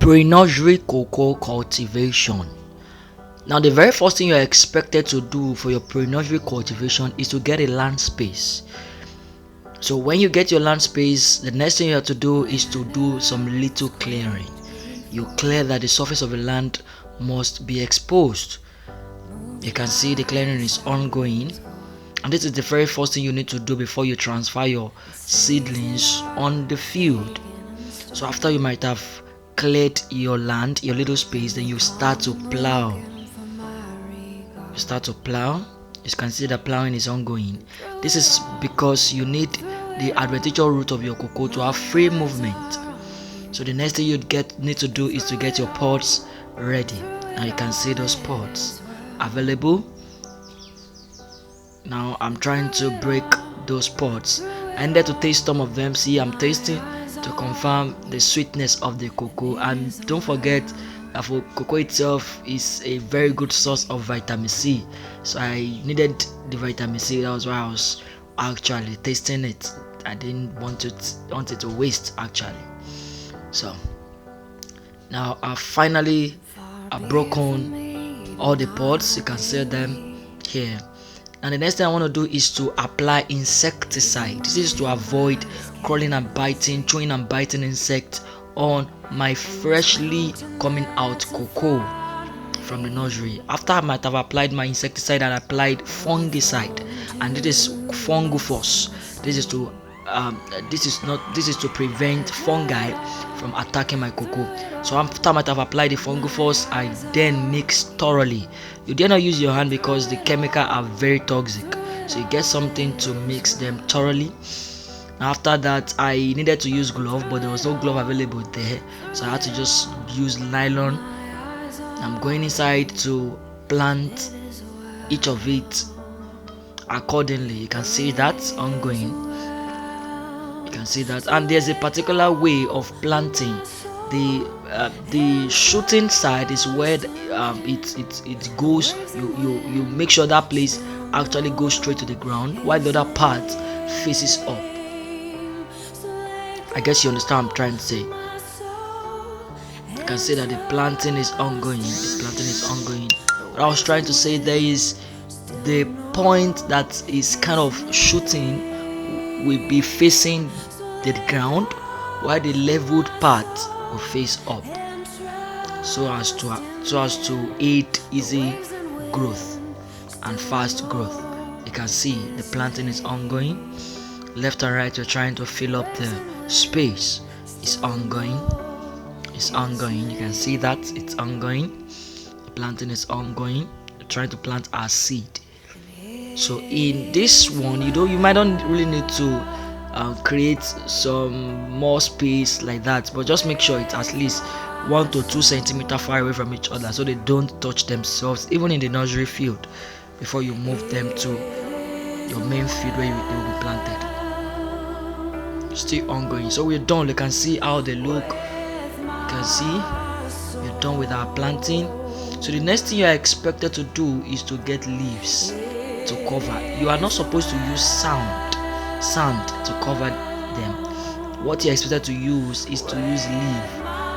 Pre-nursery cocoa cultivation. Now, the very first thing you're expected to do for your pre-nursery cultivation is to get a land space. So when you get your land space, the next thing you have to do is to do some little clearing. You clear that the surface of the land must be exposed. You can see the clearing is ongoing, and this is the very first thing you need to do before you transfer your seedlings on the field. So after you might have cleared your land, your little space, then you start to plow. You can see that plowing is ongoing. This is because you need the adventitious root of your cocoa to have free movement. So the next thing you need to do is to get your pods ready. Now you can see those pods available. Now I'm trying to break those pods. I need to taste some of them. See, I'm tasting to confirm the sweetness of the cocoa. And don't forget that for cocoa itself is a very good source of vitamin C. So I needed the vitamin C. That was why I was actually tasting it. I didn't want it to waste actually. So now I've broken all the pods. You can see them here. And the next thing I want to do is to apply insecticide. This is to avoid crawling and biting, chewing and biting insects on my freshly coming out cocoa from the nursery. After I might have applied my insecticide, I applied fungicide, and it is fungufos. This is to prevent fungi from attacking my cocoa. So after I might have applied the fungufos, I then mix thoroughly. You dare not use your hand because the chemicals are very toxic. So you get something to mix them thoroughly. After that, I needed to use glove, but there was no glove available there, so I had to just use nylon. I'm going inside to plant each of it accordingly. You can see that's ongoing. You can see that, and there's a particular way of planting. The shooting side is where it goes. You make sure that place actually goes straight to the ground, while the other part faces up. I guess you understand what I'm trying to say. You can see that the planting is ongoing. What I was trying to say there is the point that is kind of shooting will be facing the ground, while the leveled part will face up, so as to aid easy growth and fast growth. You can see the planting is ongoing. Left and right, you're trying to fill up the space. It's ongoing. You can see that it's ongoing. The planting is ongoing. You're trying to plant our seed. So in this one, you might not really need to create some more space like that, but just make sure it's at least 1 to 2 centimeters far away from each other, so they don't touch themselves, even in the nursery field, before you move them to your main field where they will be planted. Still ongoing. So we're done. You can see how they look. You can see we're done with our planting. So the next thing you are expected to do is to get leaves to cover. You are not supposed to use sand to cover them. What you're expected to use is to use leaf.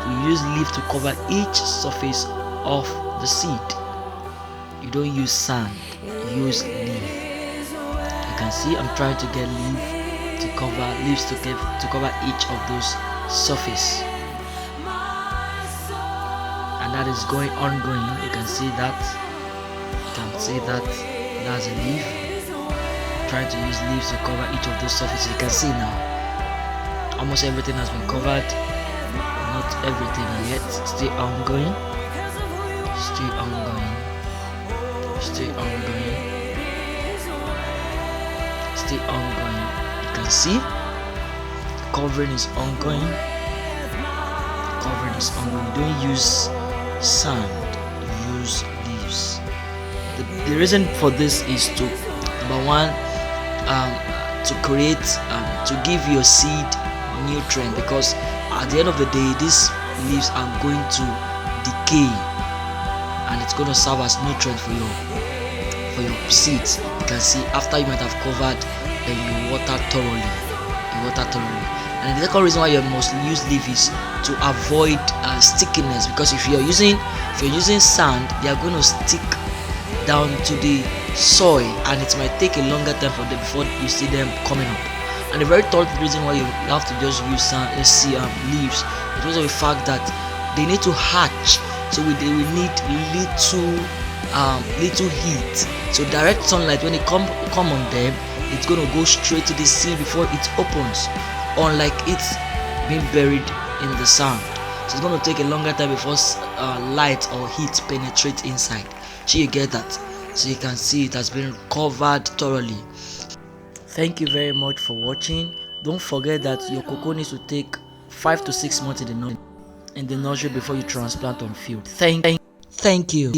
You use leaf to cover each surface of the seed. You don't use sand, you use leaf. You can see I'm trying to get leaves to cover each of those surface, and that is ongoing. You can see that. That's a leaf. Trying to use leaves to cover each of those surfaces. You can see now almost everything has been covered. Not everything yet. Still ongoing. You can see the covering is ongoing. You don't use sand, you use leaves. The reason for this is to, number one, to create, to give your seed nutrient, because at the end of the day these leaves are going to decay and it's going to serve as nutrient for your seeds. You can see after you might have covered, then you water thoroughly. And the second reason why you must use leaf is to avoid stickiness, because if you're using sand, they are going to stick down to the soil, and it might take a longer time for them before you see them coming up. And the very third reason why you have to just use sand, let's see, leaves, is because of the fact that they need to hatch, so they will need little heat. So direct sunlight, when it come on them, it's going to go straight to the seed before it opens, unlike it's being buried in the sand. So it's going to take a longer time before light or heat penetrate inside. So you get that. So you can see it has been covered thoroughly. Thank you very much for watching. Don't forget that your cocoa needs to take 5 to 6 months in the nursery before you transplant on field. Thank you.